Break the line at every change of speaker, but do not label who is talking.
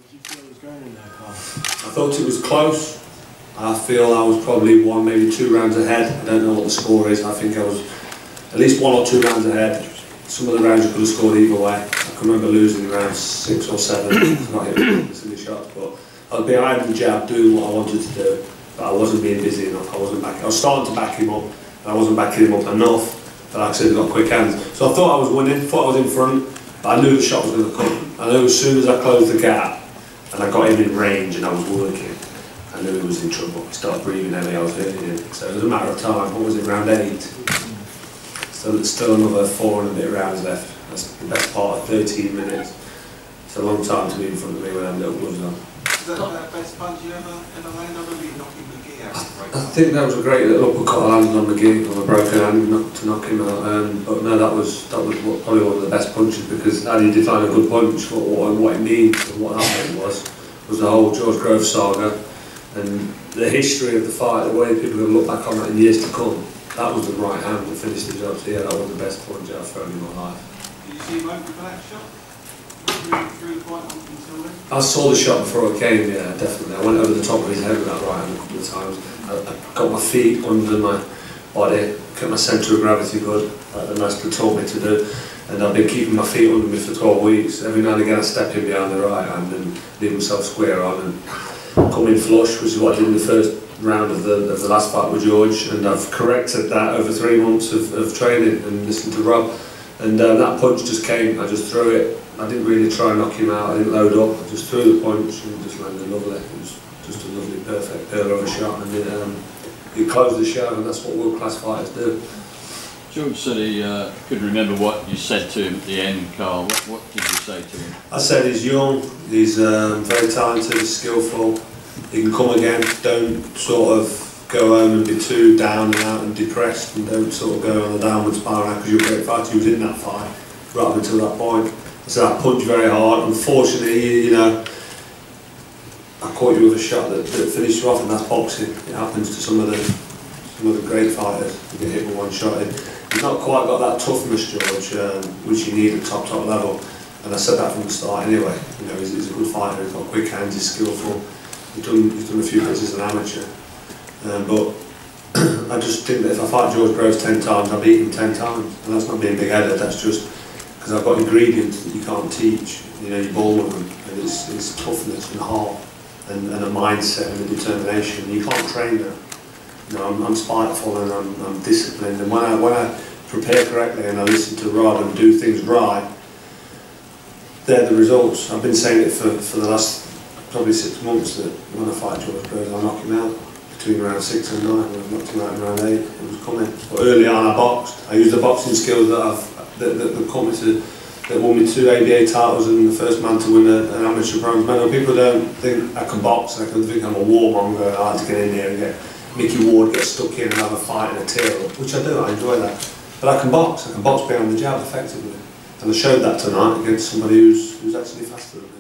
did you feel it was going in there, Carl?
I thought it was close. I feel I was probably one, maybe 2 rounds ahead. I don't know what the score is. I think I was at least 1 or 2 rounds ahead. Some of the rounds I could have scored either way. I can remember losing rounds 6 or 7. I got hit with silly shots, but I was behind the jab doing what I wanted to do, but I wasn't being busy enough. I was starting to back him up, and I wasn't backing him up enough. But like I said, he got quick hands. So I thought I was winning, thought I was in front, but I knew the shot was going to come. I knew as soon as I closed the gap and I got him in range and I was working, I knew he was in trouble. He started breathing heavy, I was hurting him. So it was a matter of time. What was it, round 8? So there's still another 4 and a bit rounds left. That's the best part of 13 minutes. It's a long time to be in front of me when I'm little gloves on.
Is that the best punch you ever landed? I remember you knocking McGee out.
I think that was a great little uppercut I landed on McGee on a broken hand to knock him out. But no, that was probably one of the best punches, because how do you define a good punch? What it means and what that meant was the whole George Grove saga and the history of the fight, the way people will look back on that in years to come. That was the right hand that finished the job. So yeah, that was the best punch I've thrown in my life.
Did you see him open for that shot? Through the fight until then?
I saw the shot before I came, yeah, definitely. I went over the top of his head with that right hand a couple of times. I got my feet under my body, kept my centre of gravity good, like the master taught me to do. And I've been keeping my feet under me for 12 weeks. Every now and again I step in behind the right hand and leave myself square on and come in flush, which is what I did in the first round of the last fight with George. And I've corrected that over 3 months of training and listening to Rob. And that punch just came, I just threw it. I didn't really try and knock him out, I didn't load up, I just threw the punch and just landed lovely. It was just a lovely, perfect curl of a shot, and it closed the show, and that's what world-class fighters do.
George said he could remember what you said to him at the end, Carl. What did you say to him?
I said he's young, he's very talented, he's skillful, he can come again. Don't sort of go home and be too down and out and depressed, and don't sort of go on a downward spiral because you're a great fighter. He was in that fight right up until that point. So I punched very hard. Unfortunately, you know, I caught you with a shot that finished you off, and that's boxing. It happens to some of the great fighters. You get hit with one shot. He's not quite got that toughness, George, which you need at top level. And I said that from the start anyway. You know, he's a good fighter. He's got quick hands. He's skillful. He's done a few bits as an amateur. But I just think that if I fight George Groves 10 times, I beat him 10 times. And that's not being big-headed. That's just because I've got ingredients that you can't teach. You know, you're born with them, and it's toughness and heart and a mindset and a determination. You can't train that. You know, I'm spiteful and I'm disciplined, and when I prepare correctly and I listen to Rob and do things right, they're the results. I've been saying it for the last probably 6 months that when I fight George Groves, I'll knock him out between round 6 and 9. I've knocked him out in round 8. It was coming. But early on, I boxed. I used the boxing skills that won me 2 ABA titles and the first man to win an amateur bronze medal. People don't think I can box, they can think I'm a warmonger and I like to get in there and get Mickey Ward, get stuck in and have a fight and a tear up, which I do, I enjoy that. But I can box behind the jab effectively. And I showed that tonight against somebody who's actually faster than me.